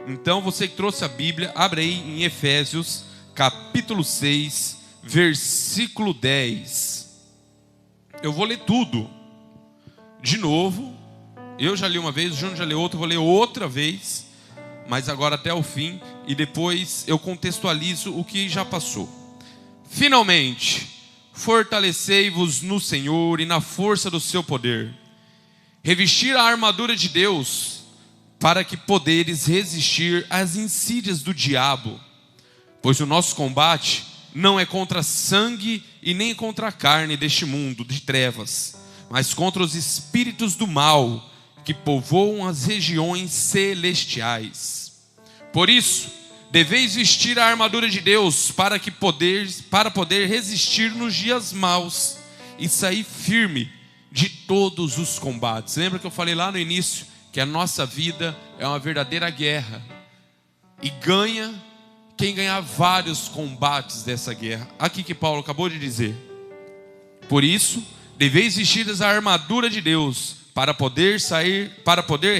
Então você que trouxe a Bíblia, abre aí em Efésios capítulo 6, versículo 10. Eu vou ler tudo de novo. Eu já li uma vez, o Júnior já leu outra, eu vou ler outra vez, mas agora até o fim, e depois eu contextualizo o que já passou. Finalmente, fortalecei-vos no Senhor e na força do seu poder. Revestir a armadura de Deus, para que poderes resistir às insídias do diabo. Pois o nosso combate não é contra sangue e nem contra a carne deste mundo de trevas, mas contra os espíritos do mal, que povoam as regiões celestiais. Por isso, deveis vestir a armadura de Deus, para poder resistir nos dias maus e sair firme de todos os combates. Lembra que eu falei lá no início que a nossa vida é uma verdadeira guerra, e ganha quem ganhar vários combates dessa guerra. Aqui que Paulo acabou de dizer: por isso deveis vestir a armadura de Deus, para poder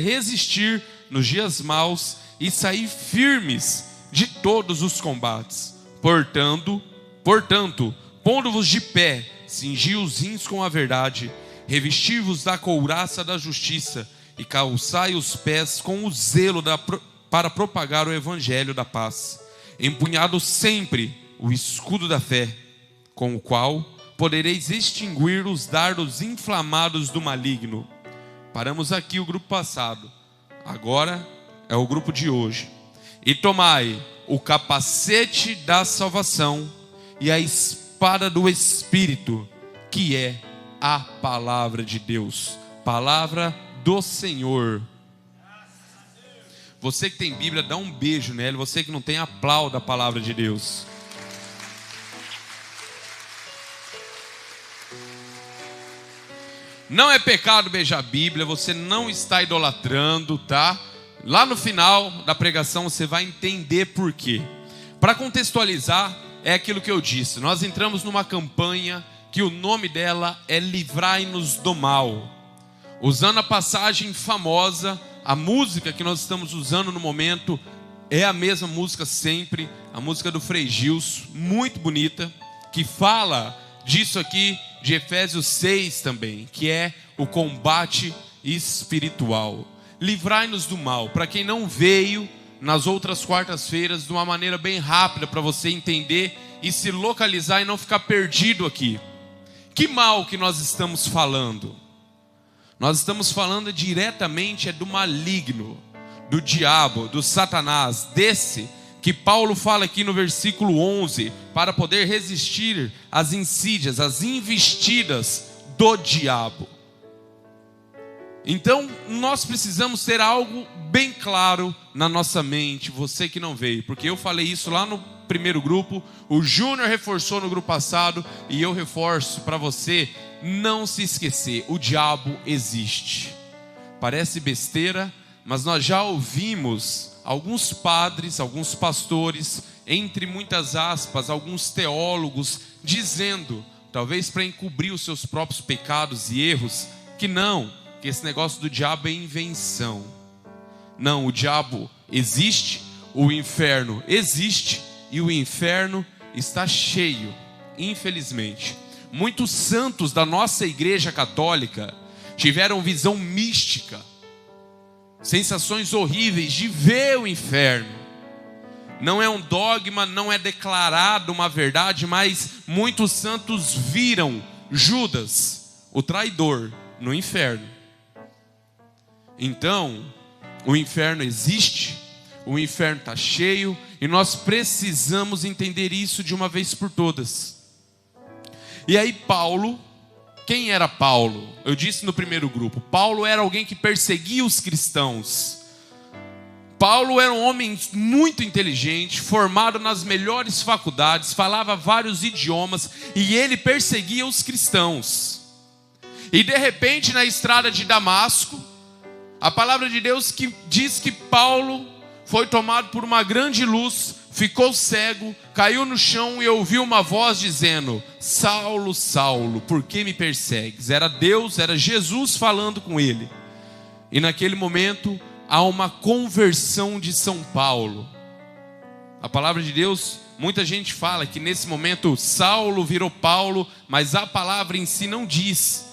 resistir nos dias maus e sair firmes de todos os combates. Portanto, pondo-vos de pé, cingi os rins com a verdade, revesti-vos da couraça da justiça e calçai os pés com o zelo para propagar o evangelho da paz, empunhado sempre o escudo da fé, com o qual podereis extinguir os dardos inflamados do maligno. Paramos aqui o grupo passado, agora é o grupo de hoje. E tomai o capacete da salvação e a espada do Espírito, que é a palavra de Deus, palavra do Senhor. Você que tem Bíblia, dá um beijo nela. Você que não tem, aplauda a palavra de Deus. Não é pecado beijar a Bíblia, você não está idolatrando, tá? Lá no final da pregação você vai entender por quê. Para contextualizar, é aquilo que eu disse. Nós entramos numa campanha que o nome dela é Livrai-nos do Mal. Usando a passagem famosa, a música que nós estamos usando no momento é a mesma música sempre, a música do Frei Gilson, muito bonita, que fala disso aqui, de Efésios 6 também, que é o combate espiritual. Livrai-nos do mal. Para quem não veio nas outras quartas-feiras, de uma maneira bem rápida, para você entender e se localizar e não ficar perdido aqui. Que mal que nós estamos falando? Nós estamos falando diretamente do maligno, do diabo, do Satanás, desse que Paulo fala aqui no versículo 11, para poder resistir às insídias, às investidas do diabo. Então, nós precisamos ter algo bem claro na nossa mente, você que não veio, porque eu falei isso lá no primeiro grupo, o Júnior reforçou no grupo passado, e eu reforço para você não se esquecer: o diabo existe. Parece besteira, mas nós já ouvimos alguns padres, alguns pastores, entre muitas aspas, alguns teólogos, dizendo, talvez para encobrir os seus próprios pecados e erros, que esse negócio do diabo é invenção. Não, o diabo existe, o inferno existe, e o inferno está cheio, infelizmente. Muitos santos da nossa igreja católica tiveram visão mística, sensações horríveis de ver o inferno. Não é um dogma, não é declarado uma verdade, mas muitos santos viram Judas, o traidor, no inferno. Então, o inferno existe, o inferno está cheio, e nós precisamos entender isso de uma vez por todas. E aí Paulo, quem era Paulo? Eu disse no primeiro grupo, Paulo era alguém que perseguia os cristãos. Paulo era um homem muito inteligente, formado nas melhores faculdades, falava vários idiomas, e ele perseguia os cristãos. E de repente, na estrada de Damasco, a palavra de Deus que diz que Paulo foi tomado por uma grande luz, ficou cego, caiu no chão e ouviu uma voz dizendo: Saulo, Saulo, por que me persegues? Era Deus, era Jesus falando com ele. E naquele momento, há uma conversão de São Paulo. A palavra de Deus, muita gente fala que nesse momento Saulo virou Paulo, mas a palavra em si não diz.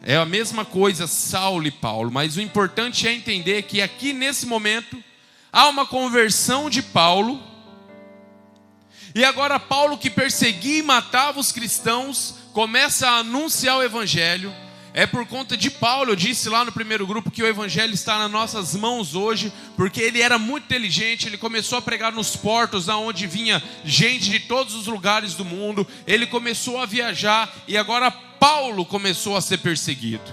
É a mesma coisa, Saulo e Paulo, mas o importante é entender que aqui nesse momento há uma conversão de Paulo. E agora Paulo, que perseguia e matava os cristãos, começa a anunciar o evangelho. É por conta de Paulo, eu disse lá no primeiro grupo que o evangelho está nas nossas mãos hoje, porque ele era muito inteligente. Ele começou a pregar nos portos, aonde vinha gente de todos os lugares do mundo. Ele começou a viajar e agora Paulo começou a ser perseguido.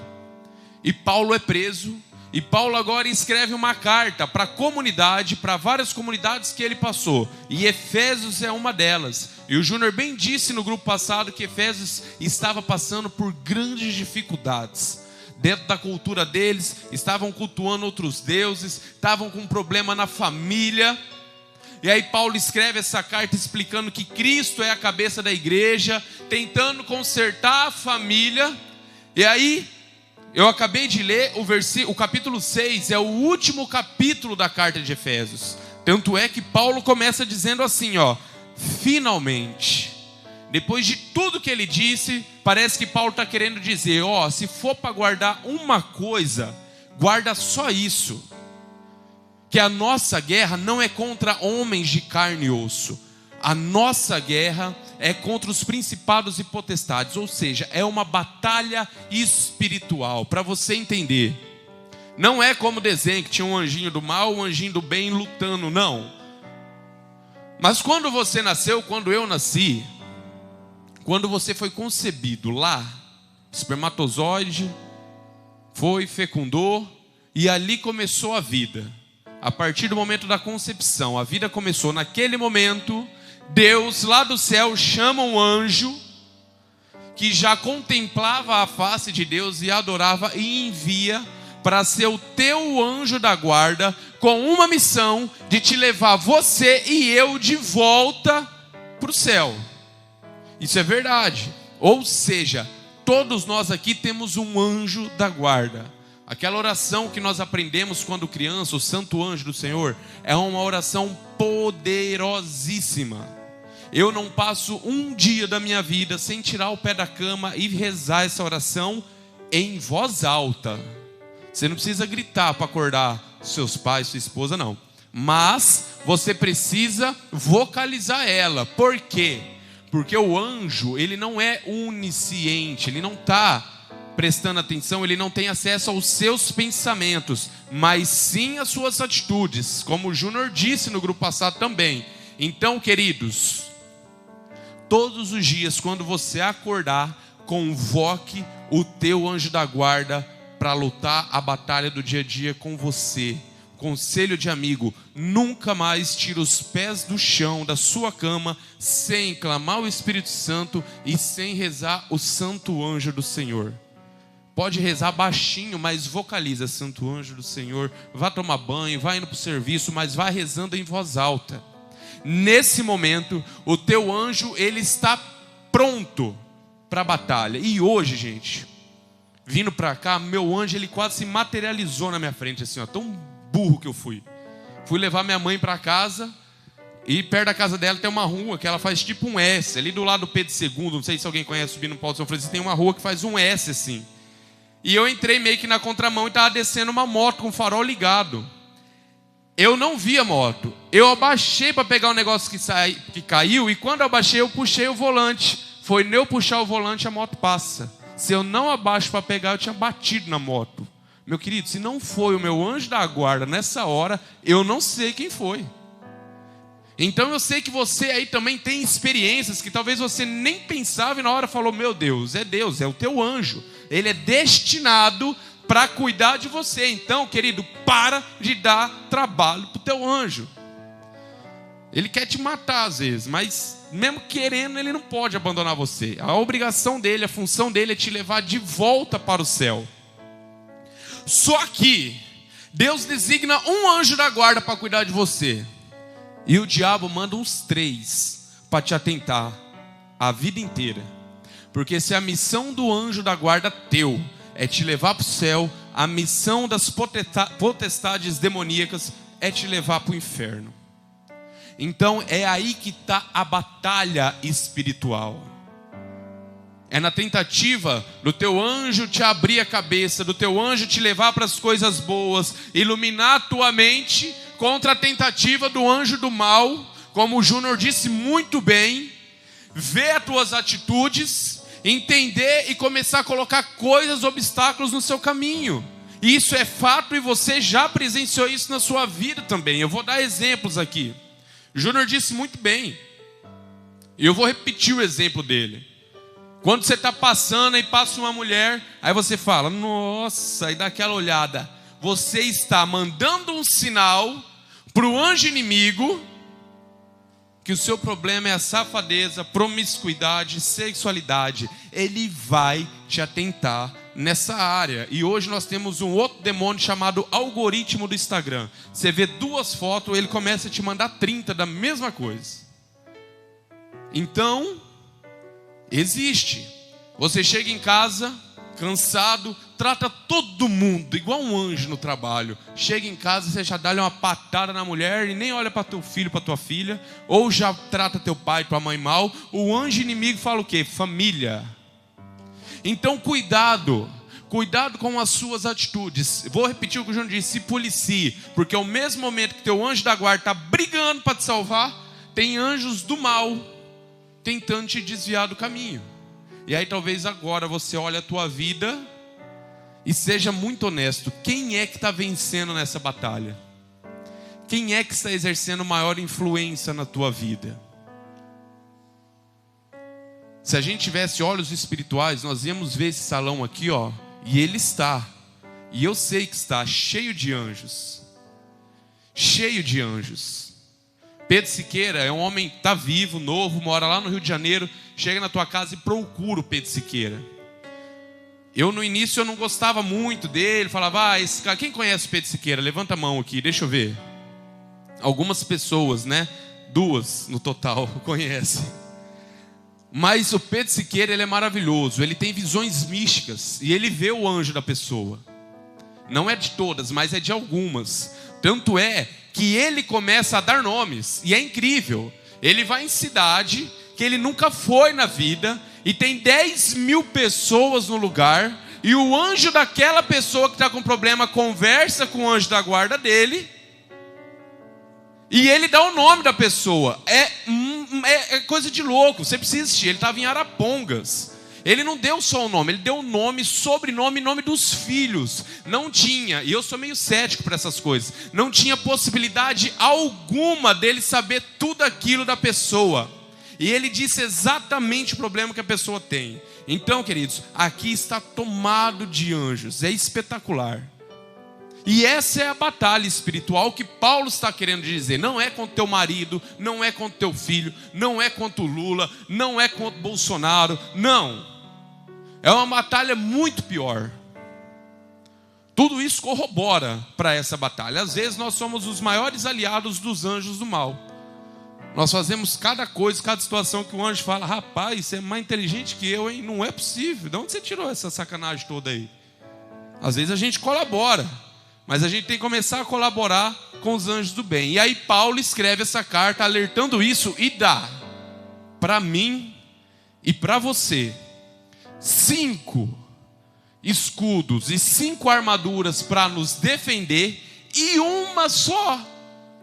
E Paulo é preso. E Paulo agora escreve uma carta para a comunidade, para várias comunidades que ele passou. E Efésios é uma delas. E o Júnior bem disse no grupo passado que Efésios estava passando por grandes dificuldades. Dentro da cultura deles, estavam cultuando outros deuses, estavam com um problema na família. E aí Paulo escreve essa carta explicando que Cristo é a cabeça da igreja, tentando consertar a família. E aí, eu acabei de ler o capítulo 6, é o último capítulo da carta de Efésios. Tanto é que Paulo começa dizendo assim, finalmente. Depois de tudo que ele disse, parece que Paulo está querendo dizer, se for para guardar uma coisa, guarda só isso. Que a nossa guerra não é contra homens de carne e osso. A nossa guerra é contra os principados e potestades, ou seja, é uma batalha espiritual, para você entender. Não é como desenho que tinha um anjinho do mal, um anjinho do bem lutando, não. Mas quando você nasceu, quando eu nasci, quando você foi concebido lá, espermatozoide, foi, fecundou, e ali começou a vida. A partir do momento da concepção, a vida começou naquele momento. Deus lá do céu chama um anjo que já contemplava a face de Deus e adorava, e envia para ser o teu anjo da guarda, com uma missão de te levar você e eu de volta para o céu. Isso é verdade. Ou seja, todos nós aqui temos um anjo da guarda. Aquela oração que nós aprendemos quando criança, o Santo Anjo do Senhor, é uma oração poderosíssima. Eu não passo um dia da minha vida sem tirar o pé da cama e rezar essa oração em voz alta. Você não precisa gritar para acordar seus pais, sua esposa, não. Mas você precisa vocalizar ela. Por quê? Porque o anjo, ele não é onisciente, ele não está prestando atenção, ele não tem acesso aos seus pensamentos, mas sim às suas atitudes, como o Júnior disse no grupo passado também. Então, queridos, todos os dias, quando você acordar, convoque o teu anjo da guarda para lutar a batalha do dia a dia com você. Conselho de amigo: nunca mais tire os pés do chão da sua cama sem clamar o Espírito Santo e sem rezar o Santo Anjo do Senhor. Pode rezar baixinho, mas vocaliza: Santo Anjo do Senhor. Vá tomar banho, vá indo para o serviço, mas vá rezando em voz alta. Nesse momento, o teu anjo, ele está pronto para a batalha. E hoje, gente, vindo para cá, meu anjo, ele quase se materializou na minha frente, assim, tão burro que eu fui. Fui levar minha mãe para casa, e perto da casa dela tem uma rua que ela faz tipo um S, ali do lado do Pedro II, não sei se alguém conhece, subindo no Paulo de São Francisco, tem uma rua que faz um S assim. E eu entrei meio que na contramão e estava descendo uma moto com o farol ligado. Eu não vi a moto. Eu abaixei para pegar o negócio que caiu, e quando eu abaixei, eu puxei o volante. Foi nem eu puxar o volante, a moto passa. Se eu não abaixo para pegar, eu tinha batido na moto. Meu querido, se não foi o meu anjo da guarda nessa hora, eu não sei quem foi. Então eu sei que você aí também tem experiências que talvez você nem pensava e na hora falou: meu Deus, é o teu anjo. Ele é destinado para cuidar de você. Então, querido, para de dar trabalho para o teu anjo. Ele quer te matar às vezes, mas mesmo querendo, ele não pode abandonar você. A obrigação dele, a função dele é te levar de volta para o céu. Só que Deus designa um anjo da guarda para cuidar de você, e o diabo manda uns 3 para te atentar a vida inteira. Porque se a missão do anjo da guarda teu é te levar para o céu, a missão das potestades demoníacas é te levar para o inferno. Então é aí que está a batalha espiritual. É na tentativa do teu anjo te abrir a cabeça, do teu anjo te levar para as coisas boas, iluminar a tua mente, contra a tentativa do anjo do mal, como o Júnior disse muito bem, ver as tuas atitudes, entender e começar a colocar coisas, obstáculos no seu caminho. E isso é fato e você já presenciou isso na sua vida também. Eu vou dar exemplos aqui. O Júnior disse muito bem, e eu vou repetir o exemplo dele. Quando você está passando e passa uma mulher, aí você fala, nossa, e dá aquela olhada. Você está mandando um sinal para o anjo inimigo que o seu problema é a safadeza, promiscuidade, sexualidade. Ele vai te atentar nessa área. E hoje nós temos um outro demônio chamado algoritmo do Instagram. Você vê 2 fotos, ele começa a te mandar 30 da mesma coisa. Então, existe. Você chega em casa, cansado, trata todo mundo igual um anjo no trabalho. Chega em casa, você já dá uma patada na mulher e nem olha para teu filho, para tua filha, ou já trata teu pai, tua mãe mal. O anjo inimigo fala o quê? Família. Então cuidado com as suas atitudes. Vou repetir o que o João disse, se policie, porque ao mesmo momento que teu anjo da guarda está brigando para te salvar, tem anjos do mal tentando te desviar do caminho. E aí talvez agora você olhe a tua vida e seja muito honesto. Quem é que está vencendo nessa batalha? Quem é que está exercendo maior influência na tua vida? Se a gente tivesse olhos espirituais, nós íamos ver esse salão aqui, ó, e ele está, e eu sei que está cheio de anjos. Cheio de anjos. Pedro Siqueira é um homem que está vivo, novo, mora lá no Rio de Janeiro. Chega na tua casa e procura o Pedro Siqueira. Eu no início eu não gostava muito dele. Falava, esse cara, quem conhece o Pedro Siqueira? Levanta a mão aqui, deixa eu ver. Algumas pessoas, né? 2 no total conhecem. Mas o Pedro Siqueira, ele é maravilhoso. Ele tem visões místicas e ele vê o anjo da pessoa. Não é de todas, mas é de algumas. Tanto é que ele começa a dar nomes, e é incrível. Ele vai em cidade que ele nunca foi na vida, e tem 10.000 pessoas no lugar, e o anjo daquela pessoa que está com problema conversa com o anjo da guarda dele, e ele dá o nome da pessoa. É coisa de louco, você precisa assistir. Ele estava em Arapongas. Ele não deu só o nome, ele deu o nome, sobrenome e nome dos filhos. Não tinha, e eu sou meio cético para essas coisas, não tinha possibilidade alguma dele saber tudo aquilo da pessoa. E ele disse exatamente o problema que a pessoa tem. Então, queridos, aqui está tomado de anjos, é espetacular. E essa é a batalha espiritual que Paulo está querendo dizer. Não é contra teu marido, não é contra teu filho, não é contra o Lula, não é contra o Bolsonaro, não. É uma batalha muito pior. Tudo isso corrobora para essa batalha. Às vezes nós somos os maiores aliados dos anjos do mal. Nós fazemos cada coisa, cada situação que o anjo fala, rapaz, você é mais inteligente que eu, hein? Não é possível. De onde você tirou essa sacanagem toda aí? Às vezes a gente colabora, mas a gente tem que começar a colaborar com os anjos do bem. E aí Paulo escreve essa carta alertando isso e dá para mim e para você 5 escudos e 5 armaduras para nos defender e uma só,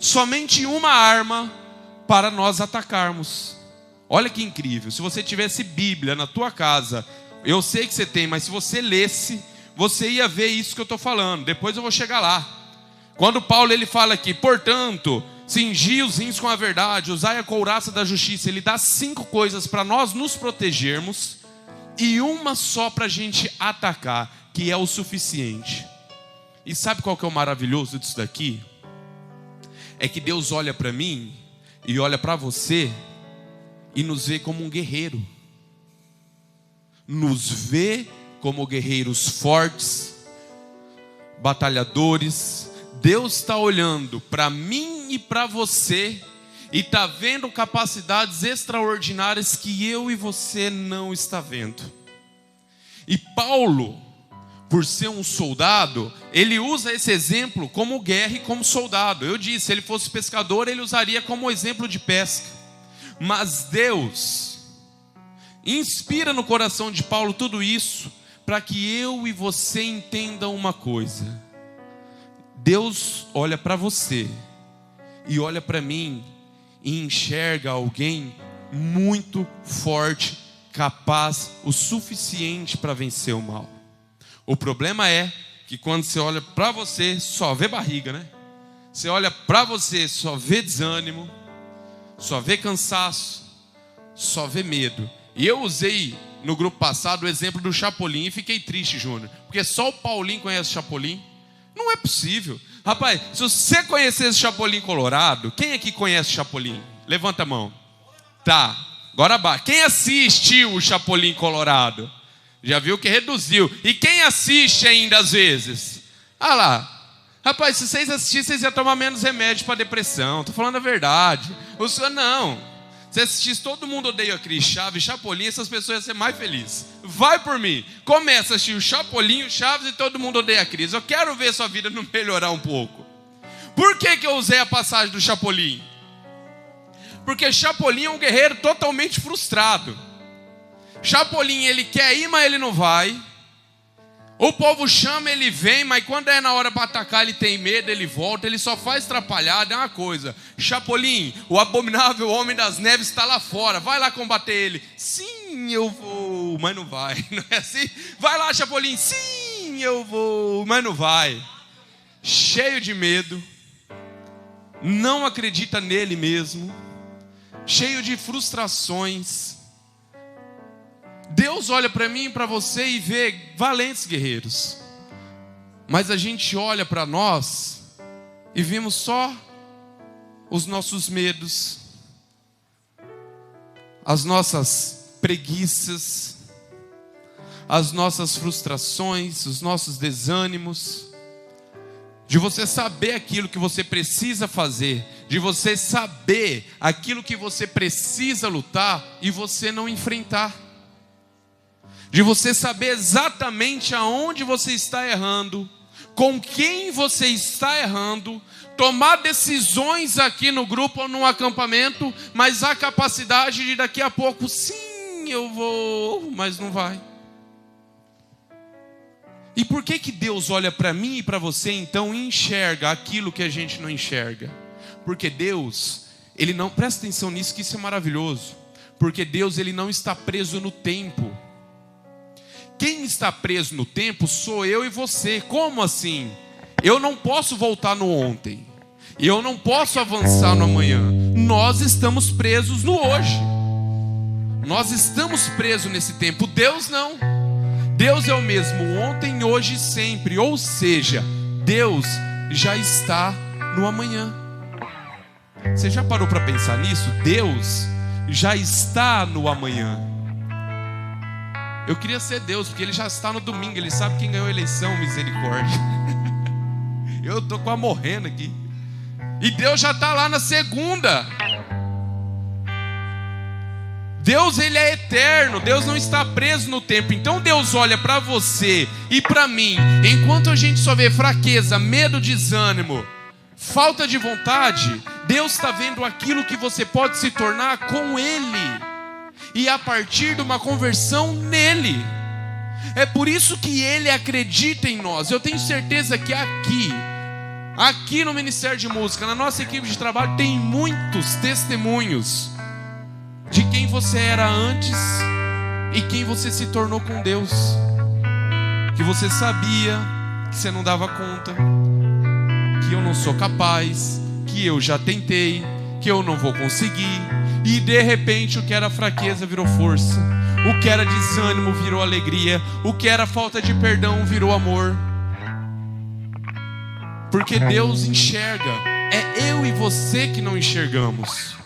somente uma arma para nós atacarmos. Olha que incrível. Se você tivesse Bíblia na tua casa, eu sei que você tem, mas se você lesse, você ia ver isso que eu estou falando. Depois eu vou chegar lá. Quando Paulo ele fala aqui, portanto, cingi os rins com a verdade, usai a couraça da justiça. Ele dá 5 coisas para nós nos protegermos e uma só para a gente atacar, que é o suficiente. E sabe qual que é o maravilhoso disso daqui? É que Deus olha para mim e olha para você e nos vê como um guerreiro. Nos vê como guerreiros fortes, batalhadores. Deus está olhando para mim e para você e está vendo capacidades extraordinárias que eu e você não está vendo. E Paulo, por ser um soldado, ele usa esse exemplo como guerra e como soldado. Eu disse, se ele fosse pescador, ele usaria como exemplo de pesca. Mas Deus inspira no coração de Paulo tudo isso para que eu e você entendam uma coisa. Deus olha para você e olha para mim e enxerga alguém muito forte, capaz o suficiente para vencer o mal. O problema é que quando você olha para você, só vê barriga, né? Você olha para você, só vê desânimo, só vê cansaço, só vê medo. E eu usei no grupo passado o exemplo do Chapolin e fiquei triste, Júnior, porque só o Paulinho conhece o Chapolin. Não é possível. Rapaz, se você conhecesse o Chapolin Colorado, quem aqui conhece o Chapolin? Levanta a mão. Tá, agora bate. Quem assistiu o Chapolin Colorado? Já viu que reduziu. E quem assiste ainda às vezes? Ah lá. Rapaz, se vocês assistissem, vocês iam tomar menos remédio para depressão. Estou falando a verdade. O senhor não. Se assistisse Todo Mundo Odeia o Chris, Chaves, Chapolin, essas pessoas iam ser mais felizes. Vai por mim. Começa a assistir o Chapolin, o Chaves e Todo Mundo Odeia a Chris. Eu quero ver sua vida não melhorar um pouco. Por que eu usei a passagem do Chapolin? Porque Chapolin é um guerreiro totalmente frustrado. Chapolin, ele quer ir, mas ele não vai. O povo chama, ele vem, mas quando é na hora para atacar, ele tem medo, ele volta, ele só faz atrapalhada. É uma coisa. Chapolin, o abominável homem das neves está lá fora, vai lá combater ele. Sim, eu vou, mas não vai. Não é assim? Vai lá, Chapolin. Sim, eu vou, mas não vai. Cheio de medo, não acredita nele mesmo, cheio de frustrações. Deus olha para mim e para você e vê valentes guerreiros. Mas a gente olha para nós e vimos só os nossos medos, as nossas preguiças, as nossas frustrações, os nossos desânimos. De você saber aquilo que você precisa fazer, de você saber aquilo que você precisa lutar e você não enfrentar. De você saber exatamente aonde você está errando, com quem você está errando, tomar decisões aqui no grupo ou num acampamento, mas a capacidade de daqui a pouco, sim, eu vou, mas não vai. E por que Deus olha para mim e para você então e enxerga aquilo que a gente não enxerga? Porque Deus, Ele não, presta atenção nisso que isso é maravilhoso, porque Deus, Ele não está preso no tempo. Quem está preso no tempo sou eu e você. Como assim? Eu não posso voltar no ontem. Eu não posso avançar no amanhã. Nós estamos presos no hoje. Nós estamos presos nesse tempo. Deus não. Deus é o mesmo ontem, hoje e sempre. Ou seja, Deus já está no amanhã. Você já parou para pensar nisso? Deus já está no amanhã. Eu queria ser Deus, porque Ele já está no domingo. Ele sabe quem ganhou a eleição, misericórdia. Eu estou quase morrendo aqui. E Deus já está lá na segunda. Deus, Ele é eterno. Deus não está preso no tempo. Então Deus olha para você e para mim. Enquanto a gente só vê fraqueza, medo, desânimo, falta de vontade, Deus está vendo aquilo que você pode se tornar com Ele. E a partir de uma conversão nele. É por isso que Ele acredita em nós. Eu tenho certeza que aqui no Ministério de Música, na nossa equipe de trabalho, tem muitos testemunhos de quem você era antes e quem você se tornou com Deus. Que você sabia que você não dava conta, que eu não sou capaz, que eu já tentei, que eu não vou conseguir. E de repente o que era fraqueza virou força, o que era desânimo virou alegria, o que era falta de perdão virou amor. Porque Deus enxerga, é eu e você que não enxergamos.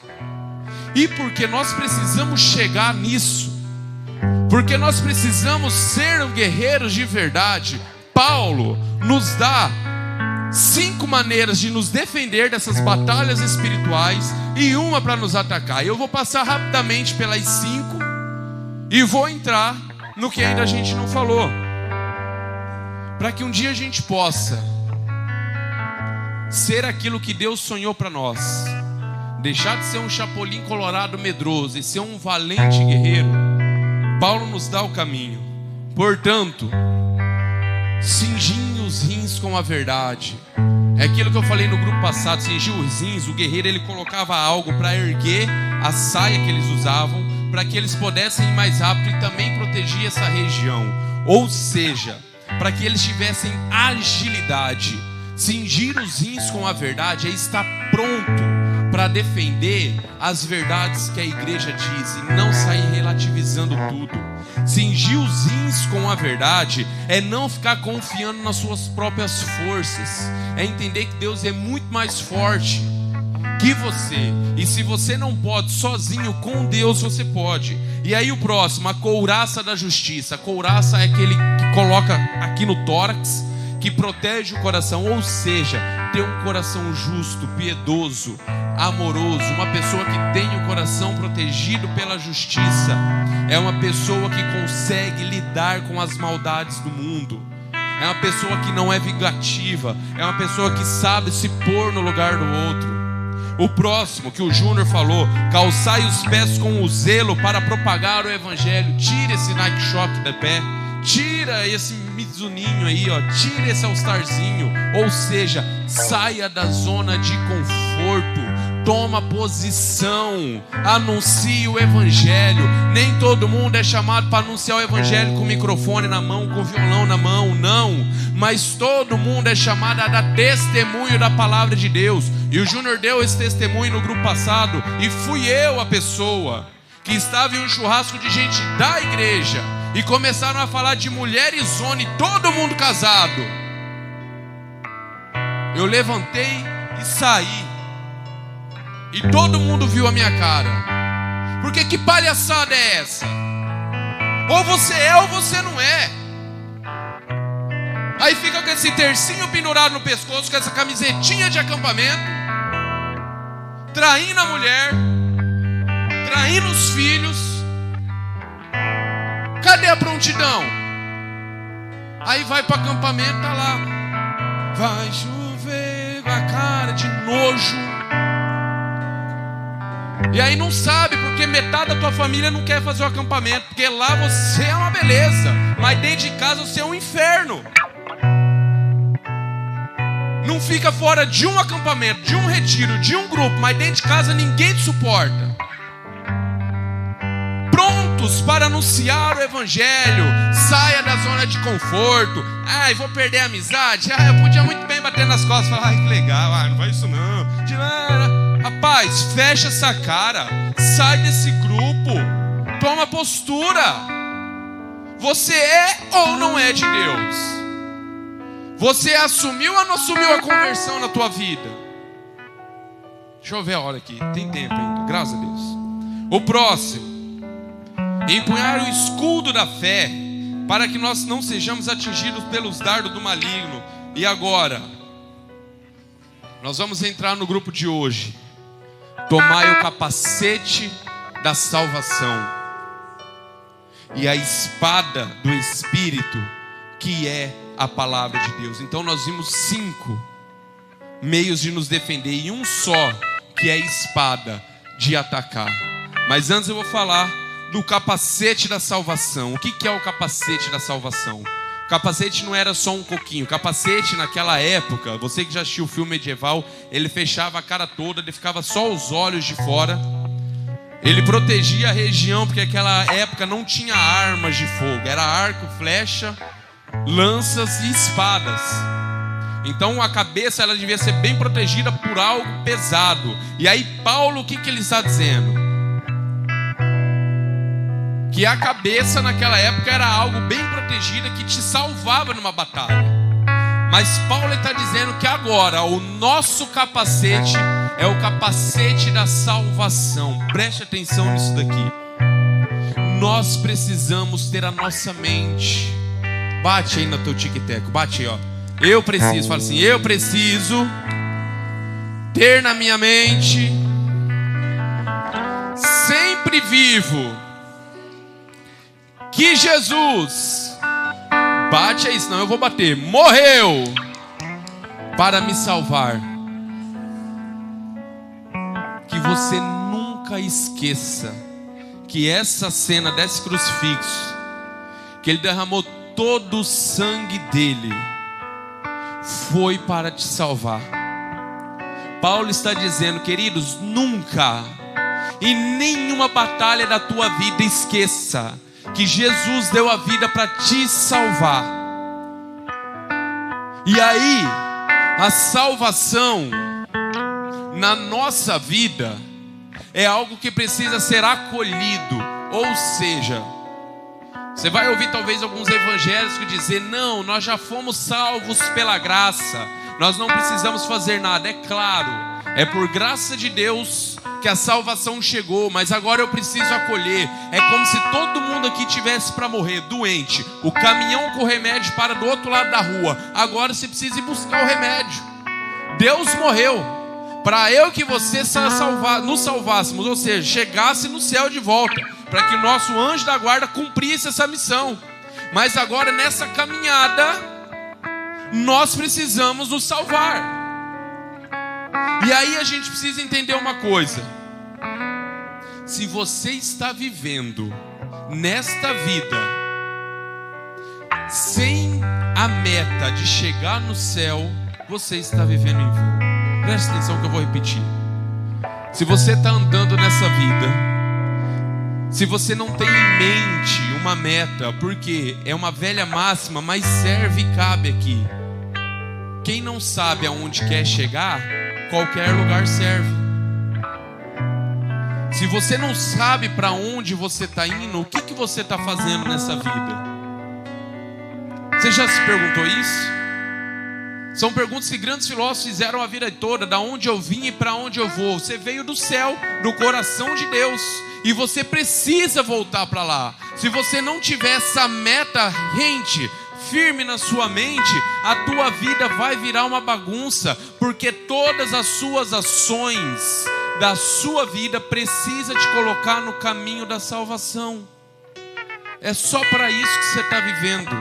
E porque nós precisamos chegar nisso, porque nós precisamos ser guerreiros de verdade, Paulo nos dá 5 maneiras de nos defender dessas batalhas espirituais e uma para nos atacar. Eu vou passar rapidamente pelas 5 e vou entrar no que ainda a gente não falou. para que um dia a gente possa ser aquilo que Deus sonhou para nós, deixar de ser um chapolim colorado medroso e ser um valente guerreiro. Paulo nos dá o caminho. Portanto, cingim os rins com a verdade. É aquilo que eu falei no grupo passado. Cingir os rins, o guerreiro ele colocava algo para erguer a saia que eles usavam, para que eles pudessem ir mais rápido e também proteger essa região. Ou seja, para que eles tivessem agilidade. Cingir os rins com a verdade é estar pronto para defender as verdades que a igreja diz e não sair relativizando tudo. Cingir os rins com a verdade é não ficar confiando nas suas próprias forças, é entender que Deus é muito mais forte que você, e se você não pode sozinho, com Deus você pode. E aí o próximo, a couraça da justiça. A couraça é aquele que coloca aqui no tórax, que protege o coração, ou seja, ter um coração justo, piedoso, amoroso, uma pessoa que tem o coração protegido pela justiça, é uma pessoa que consegue lidar com as maldades do mundo, é uma pessoa que não é vingativa, é uma pessoa que sabe se pôr no lugar do outro. O próximo que o Júnior falou, calçai os pés com o zelo para propagar o evangelho. Tira esse Nike Shock da pé, tira esse Mizuninho aí, ó, tira esse All-Starzinho. Ou seja, saia da zona de conforto, toma posição, anuncie o evangelho. Nem todo mundo é chamado para anunciar o evangelho com o microfone na mão, com o violão na mão, não. Mas todo mundo é chamado a dar testemunho da palavra de Deus. E o Júnior deu esse testemunho no grupo passado, e fui eu a pessoa que estava em um churrasco de gente da igreja, e começaram a falar de mulher e zona, e todo mundo casado. Eu levantei e saí, e todo mundo viu a minha cara. Porque que palhaçada é essa? Ou você é ou você não é. Aí fica com esse tercinho pendurado no pescoço, com essa camisetinha de acampamento, traindo a mulher, traindo os filhos. Cadê a prontidão? Aí vai para o acampamento, tá lá, vai chover, com a cara de nojo. E aí não sabe, porque metade da tua família não quer fazer o acampamento, porque lá você é uma beleza, mas dentro de casa você é um inferno. Não fica fora de um acampamento, de um retiro, de um grupo, mas dentro de casa ninguém te suporta. Prontos para anunciar o evangelho. Saia da zona de conforto. Ai, vou perder a amizade. Eu podia muito bem bater nas costas e falar, ai, que legal, não faz isso não. Rapaz, fecha essa cara, sai desse grupo, toma postura. Você é ou não é de Deus? Você assumiu ou não assumiu a conversão na tua vida? Deixa eu ver a hora aqui, tem tempo ainda, graças a Deus. O próximo, empunhar o escudo da fé, para que nós não sejamos atingidos pelos dardos do maligno. E agora, nós vamos entrar no grupo de hoje. Tomai o capacete da salvação e a espada do Espírito, que é a palavra de Deus. Então nós vimos 5 meios de nos defender, e um só, que é a espada de atacar. Mas antes eu vou falar do capacete da salvação. O que é o capacete da salvação? O capacete não era só um coquinho. O capacete naquela época, você que já assistiu o filme medieval, ele fechava a cara toda, ele ficava só os olhos de fora. Ele protegia a região, porque naquela época não tinha armas de fogo. Era arco, flecha, lanças e espadas. Então a cabeça ela devia ser bem protegida por algo pesado. E aí Paulo, o que ele está dizendo? Que a cabeça naquela época era algo bem protegida, que te salvava numa batalha. Mas Paulo está dizendo que agora o nosso capacete é o capacete da salvação. Preste atenção nisso daqui. Nós precisamos ter a nossa mente. Bate aí no teu tic-teco, bate aí, ó. Eu preciso, fala assim, eu preciso ter na minha mente, sempre vivo, que Jesus Bate aí, senão eu vou bater. Morreu para me salvar. Que você nunca esqueça que essa cena desse crucifixo, que ele derramou todo o sangue dele, foi para te salvar. Paulo está dizendo, queridos, nunca, em nenhuma batalha da tua vida, esqueça que Jesus deu a vida para te salvar. E aí, a salvação na nossa vida é algo que precisa ser acolhido. Ou seja, você vai ouvir talvez alguns evangélicos dizer: não, nós já fomos salvos pela graça, nós não precisamos fazer nada. É claro, é por graça de Deus que a salvação chegou, mas agora eu preciso acolher. É como se todo mundo aqui tivesse para morrer, doente, o caminhão com o remédio para do outro lado da rua. Agora você precisa ir buscar o remédio. Deus morreu para eu que você nos salvássemos, ou seja, chegasse no céu de volta, para que o nosso anjo da guarda cumprisse essa missão. Mas agora nessa caminhada nós precisamos nos salvar. E aí a gente precisa entender uma coisa: se você está vivendo nesta vida sem a meta de chegar no céu, você está vivendo em vão. Presta atenção que eu vou repetir. Se você está andando nessa vida, se você não tem em mente uma meta, porque é uma velha máxima, mas serve e cabe aqui: quem não sabe aonde quer chegar, qualquer lugar serve. Se você não sabe para onde você está indo, o que você está fazendo nessa vida? Você já se perguntou isso? São perguntas que grandes filósofos fizeram a vida toda. Da onde eu vim e para onde eu vou? Você veio do céu, do coração de Deus, e você precisa voltar para lá. Se você não tiver essa meta rente, firme na sua mente, a tua vida vai virar uma bagunça, porque todas as suas ações da sua vida precisa te colocar no caminho da salvação. É só para isso que você está vivendo.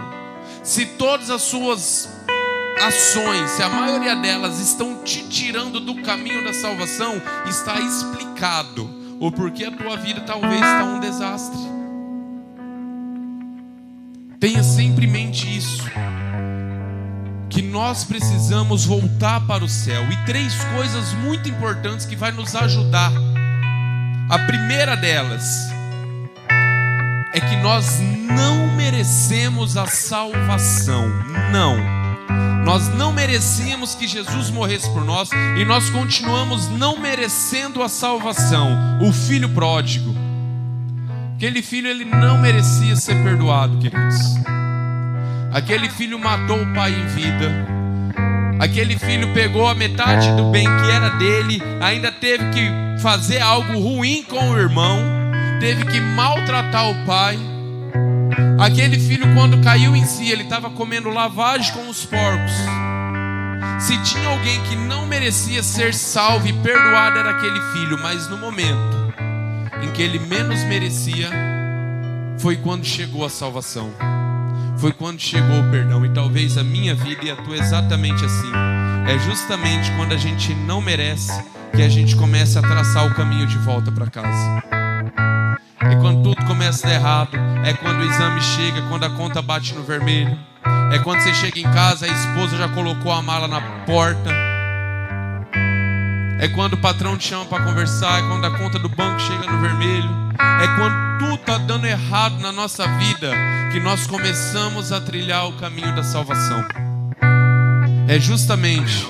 Se todas as suas ações, se a maioria delas estão te tirando do caminho da salvação, está explicado o porquê a tua vida talvez está um desastre. Tenha sempre em mente isso, que nós precisamos voltar para o céu. E 3 coisas muito importantes que vai nos ajudar. A primeira delas é que nós não merecemos a salvação. Não. Nós não merecíamos que Jesus morresse por nós, e nós continuamos não merecendo a salvação. O filho pródigo, aquele filho, ele não merecia ser perdoado, queridos. Aquele filho matou o pai em vida. Aquele filho pegou a metade do bem que era dele, ainda teve que fazer algo ruim com o irmão, teve que maltratar o pai. Aquele filho, quando caiu em si, ele estava comendo lavagem com os porcos. Se tinha alguém que não merecia ser salvo e perdoado, era aquele filho. Mas no momento em que ele menos merecia, foi quando chegou a salvação, foi quando chegou o perdão. E talvez a minha vida e a tua exatamente assim. É justamente quando a gente não merece que a gente começa a traçar o caminho de volta para casa. É quando tudo começa a dar errado. É quando o exame chega, quando a conta bate no vermelho. É quando você chega em casa, a esposa já colocou a mala na porta. É quando o patrão te chama para conversar. É quando a conta do banco chega no vermelho. É quando tudo está dando errado na nossa vida que nós começamos a trilhar o caminho da salvação. É justamente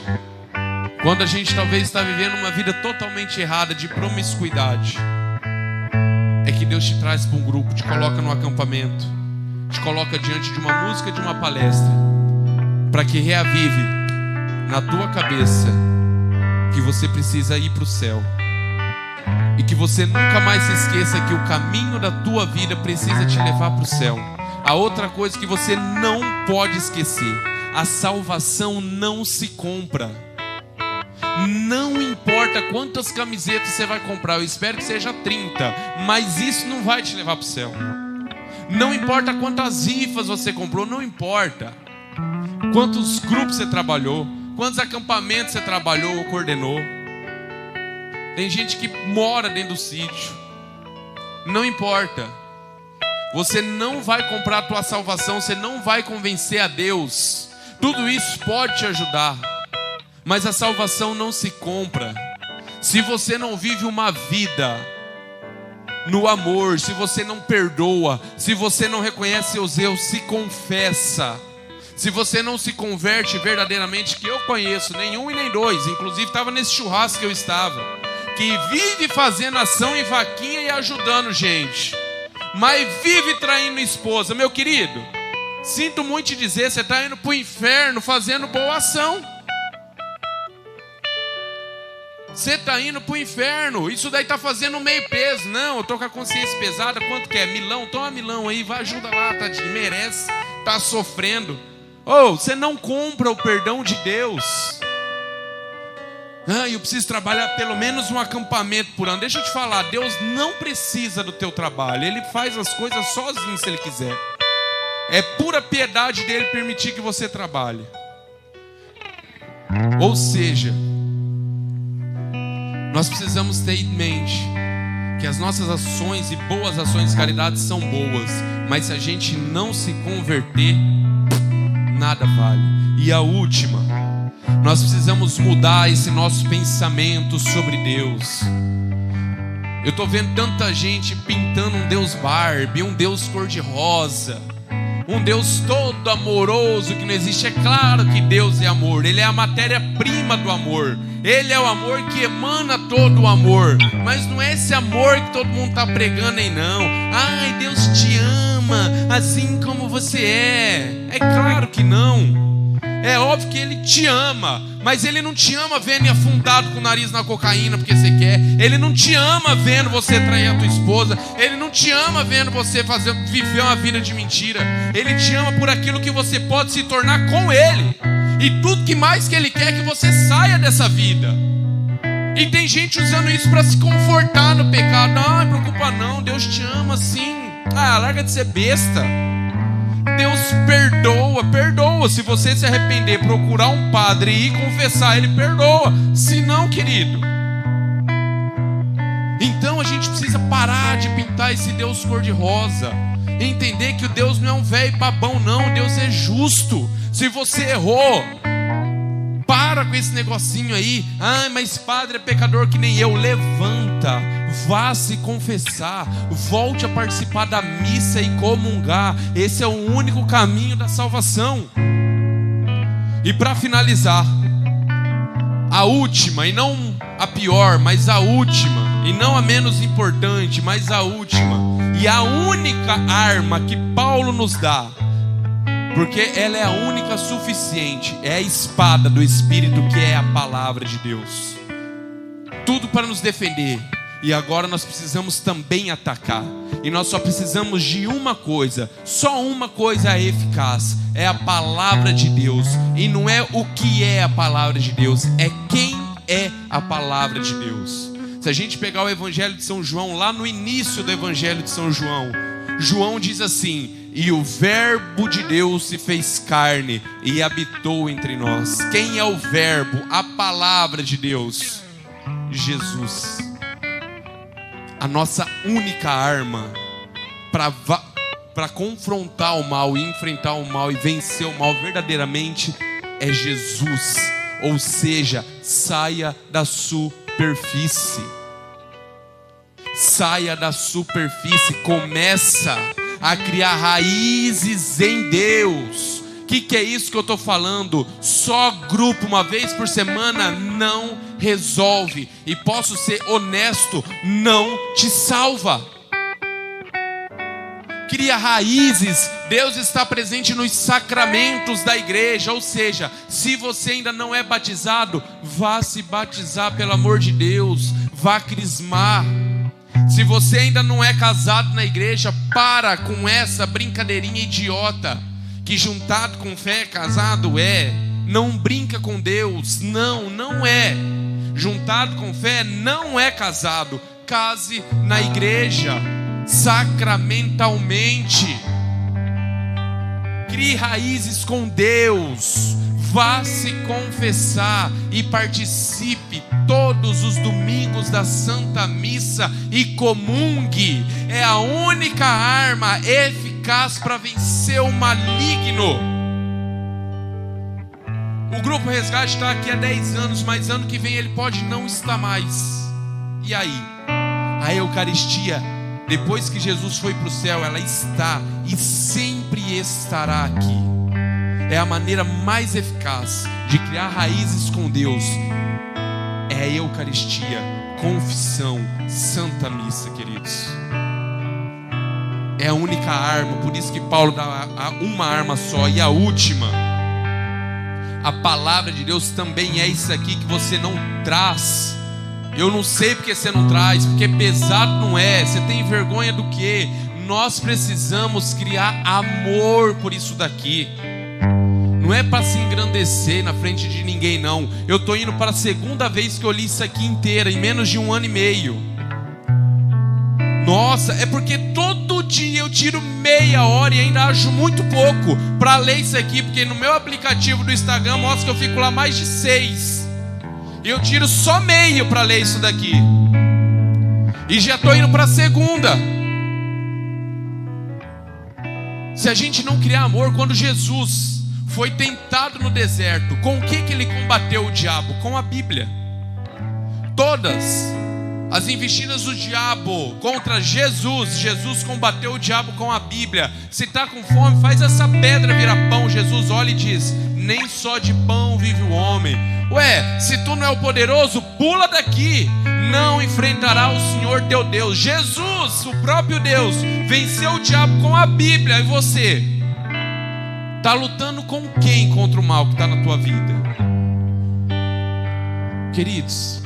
quando a gente talvez está vivendo uma vida totalmente errada, de promiscuidade, é que Deus te traz para um grupo, te coloca no acampamento, te coloca diante de uma música, de uma palestra, para que reavive na tua cabeça que você precisa ir para o céu. E que você nunca mais se esqueça que o caminho da tua vida precisa te levar para o céu. A outra coisa que você não pode esquecer: a salvação não se compra. Não importa quantas camisetas você vai comprar, eu espero que seja 30, mas isso não vai te levar para o céu. Não importa quantas rifas você comprou, não importa quantos grupos você trabalhou, quantos acampamentos você trabalhou ou coordenou. Tem gente que mora dentro do sítio. Não importa. Você não vai comprar a tua salvação, você não vai convencer a Deus. Tudo isso pode te ajudar, mas a salvação não se compra. Se você não vive uma vida no amor, se você não perdoa, se você não reconhece seus erros, se confessa, se você não se converte verdadeiramente, que eu conheço, nenhum e nem dois, inclusive estava nesse churrasco que eu estava, que vive fazendo ação em vaquinha e ajudando gente, mas vive traindo esposa. Meu querido, sinto muito te dizer, você está indo para o inferno fazendo boa ação. Você está indo para o inferno. Isso daí está fazendo meio peso. Não, eu estou com a consciência pesada. Quanto que é? Milão? Toma milão aí, vai, ajuda lá, tadinho, merece, está sofrendo. Você não compra o perdão de Deus. Eu preciso trabalhar pelo menos um acampamento por ano. Deixa eu te falar, Deus não precisa do teu trabalho. Ele faz as coisas sozinho se Ele quiser. É pura piedade dele permitir que você trabalhe. Ou seja, nós precisamos ter em mente que as nossas ações e boas ações de caridade são boas, mas se a gente não se converter, nada vale. E a última, nós precisamos mudar esse nosso pensamento sobre Deus. Eu estou vendo tanta gente pintando um Deus Barbie, um Deus cor-de-rosa, um Deus todo amoroso que não existe. É claro que Deus é amor, Ele é a matéria-prima do amor. Ele é o amor que emana todo o amor. Mas não é esse amor que todo mundo está pregando aí não. Ai, Deus te ama assim como você é. É claro que não. É óbvio que Ele te ama, mas Ele não te ama vendo afundado com o nariz na cocaína porque você quer. Ele não te ama vendo você trair a tua esposa. Ele não te ama vendo você viver uma vida de mentira. Ele te ama por aquilo que você pode se tornar com Ele. E tudo que mais que Ele quer é que você saia dessa vida. E tem gente usando isso para se confortar no pecado. Não, não preocupa não, Deus te ama sim. Larga de ser besta. Deus perdoa. Se você se arrepender, procurar um padre e ir confessar, Ele perdoa. Se não, querido, então a gente precisa parar de pintar esse Deus cor-de-rosa. Entender que o Deus não é um velho babão não. Deus é justo. Se você errou, para com esse negocinho aí. Mas padre é pecador que nem eu. Levanta, vá se confessar, volte a participar da missa e comungar. Esse é o único caminho da salvação. E para finalizar, a última, e não a pior, mas a última, e não a menos importante, mas a última, e a única arma que Paulo nos dá, porque ela é a única suficiente, é a espada do Espírito, que é a palavra de Deus. Tudo para nos defender. E agora nós precisamos também atacar. E nós só precisamos de uma coisa. Só uma coisa é eficaz. É a palavra de Deus. E não é o que é a palavra de Deus, é quem é a palavra de Deus. Se a gente pegar o Evangelho de São João, lá no início do Evangelho de São João, João diz assim: e o verbo de Deus se fez carne e habitou entre nós. Quem é o verbo? A palavra de Deus. Jesus. A nossa única arma para confrontar o mal e enfrentar o mal e vencer o mal verdadeiramente é Jesus. Ou seja, saia da superfície. Saia da superfície. Começa a criar raízes em Deus. O que é isso que eu estou falando? Só grupo uma vez por semana não resolve. E posso ser honesto, não te salva. Cria raízes. Deus está presente nos sacramentos da igreja. Ou seja, se você ainda não é batizado, vá se batizar, pelo amor de Deus. Vá crismar. Se você ainda não é casado na igreja, para com essa brincadeirinha idiota, que juntado com fé casado é. Não brinca com Deus. Não é. Juntado com fé não é casado. Case na igreja. sacramentalmente. Crie raízes com Deus. Vá se confessar e participe todos os domingos da Santa Missa e comungue. É a única arma eficaz para vencer o maligno. O Grupo Resgate está aqui há 10 anos, mas ano que vem ele pode não estar mais. E aí? A Eucaristia, depois que Jesus foi para o céu, ela está e sempre estará aqui. É a maneira mais eficaz de criar raízes com Deus. É a Eucaristia, confissão, Santa Missa, queridos. É a única arma, por isso que Paulo dá uma arma só. E a última, a palavra de Deus também é isso aqui que você não traz. Eu não sei porque você não traz, porque pesado não é. Você tem vergonha do quê? Nós precisamos criar amor por isso daqui. Não é para se engrandecer na frente de ninguém, não. Eu estou indo para a segunda vez que eu li isso aqui inteira, em menos de 1 ano e meio. Nossa, é porque todo dia eu tiro meia hora e ainda acho muito pouco para ler isso aqui, porque no meu aplicativo do Instagram mostra que eu fico lá mais de 6. E eu tiro só meio para ler isso daqui. E já estou indo para a segunda. Se a gente não criar amor, quando Jesus foi tentado no deserto, com o que ele combateu o diabo? Com a Bíblia. Todas as investidas do diabo contra Jesus, Jesus combateu o diabo com a Bíblia. Se está com fome, faz essa pedra virar pão. Jesus olha e diz: nem só de pão vive o homem. Ué, se tu não é o poderoso, pula daqui. Não enfrentará o Senhor teu Deus. Jesus, o próprio Deus, venceu o diabo com a Bíblia. E você? Está lutando com quem contra o mal que está na tua vida? Queridos,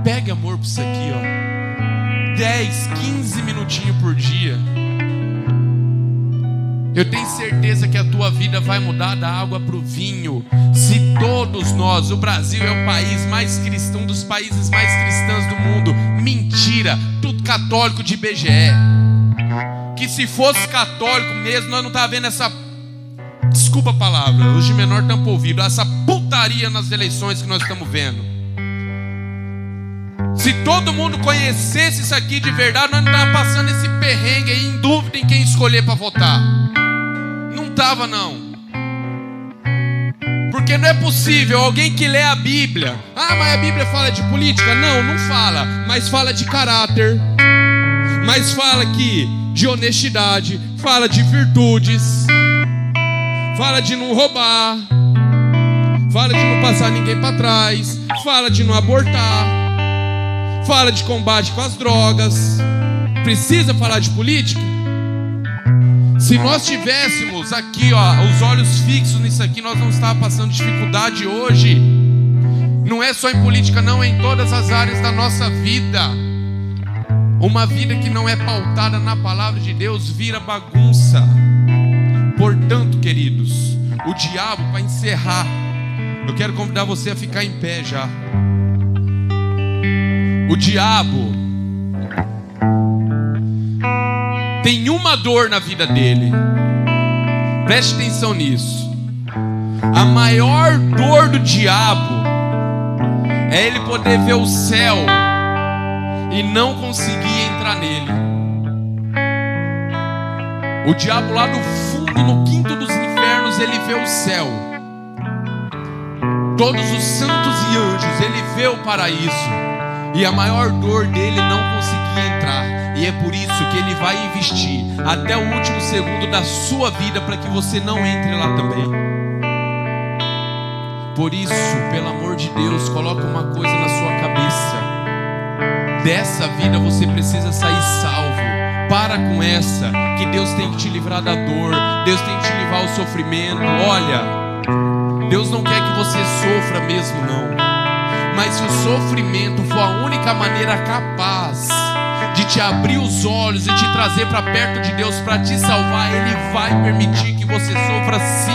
pegue amor por isso aqui, ó. 10, 15 minutinhos por dia. Eu tenho certeza que a tua vida vai mudar da água para o vinho. Se todos nós, o Brasil é o país mais cristão, um dos países mais cristãos do mundo. Mentira, tudo católico de IBGE. Que se fosse católico mesmo, nós não estávamos vendo essa, desculpa a palavra, os de menor tampa o ouvido, essa putaria nas eleições que nós estamos vendo. Se todo mundo conhecesse isso aqui de verdade, nós não estávamos passando esse perrengue aí, em dúvida em quem escolher para votar. Não estava, não. Porque não é possível alguém que lê a Bíblia. Ah, mas a Bíblia fala de política? Não, não fala. Mas fala de caráter. Mas fala aqui de honestidade. Fala de virtudes. Fala de não roubar. Fala de não passar ninguém para trás. Fala de não abortar. Fala de combate com as drogas. Precisa falar de política? Se nós tivéssemos aqui, ó, os olhos fixos nisso aqui, nós não estávamos passando dificuldade hoje. Não é só em política, não, é em todas as áreas da nossa vida. Uma vida que não é pautada na palavra de Deus vira bagunça. Portanto, queridos, o diabo, para encerrar, eu quero convidar você a ficar em pé já. O diabo tem uma dor na vida dele. Preste atenção nisso. A maior dor do diabo é ele poder ver o céu e não conseguir entrar nele. O diabo lá no fundo, no quinto dos infernos, ele vê o céu, todos os santos e anjos, ele vê o paraíso. E a maior dor dele é não conseguir entrar. E é por isso que ele vai investir até o último segundo da sua vida para que você não entre lá também. Por isso, pelo amor de Deus, coloca uma coisa na sua cabeça: dessa vida você precisa sair salvo. Para com essa, que Deus tem que te livrar da dor, Deus tem que te livrar do sofrimento. Olha, Deus não quer que você sofra mesmo, não. Mas se o sofrimento for a única maneira capaz de te abrir os olhos e te trazer para perto de Deus, para te salvar, Ele vai permitir que você sofra sim.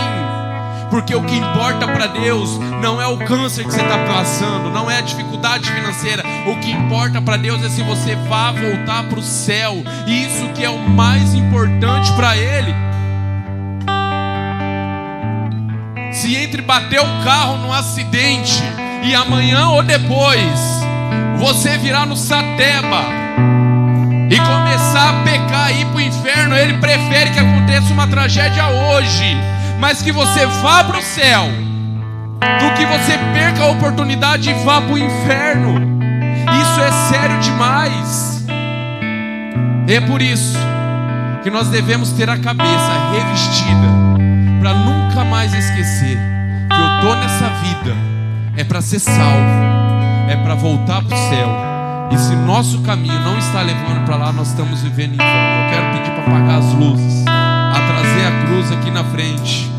Porque o que importa para Deus não é o câncer que você está passando, não é a dificuldade financeira. O que importa para Deus é se você vai voltar para o céu. E isso que é o mais importante para Ele. Se entre bater o carro num acidente e amanhã ou depois você virar no Sateba e começar a pecar e ir para o inferno, Ele prefere que aconteça uma tragédia hoje, mas que você vá para o céu, do que você perca a oportunidade e vá para o inferno. Isso é sério demais. É por isso que nós devemos ter a cabeça revestida, para nunca mais esquecer que eu estou nessa vida é para ser salvo, é para voltar para o céu. E se nosso caminho não está levando para lá, nós estamos vivendo em vão. Eu quero pedir para apagar as luzes, a trazer a cruz aqui na frente.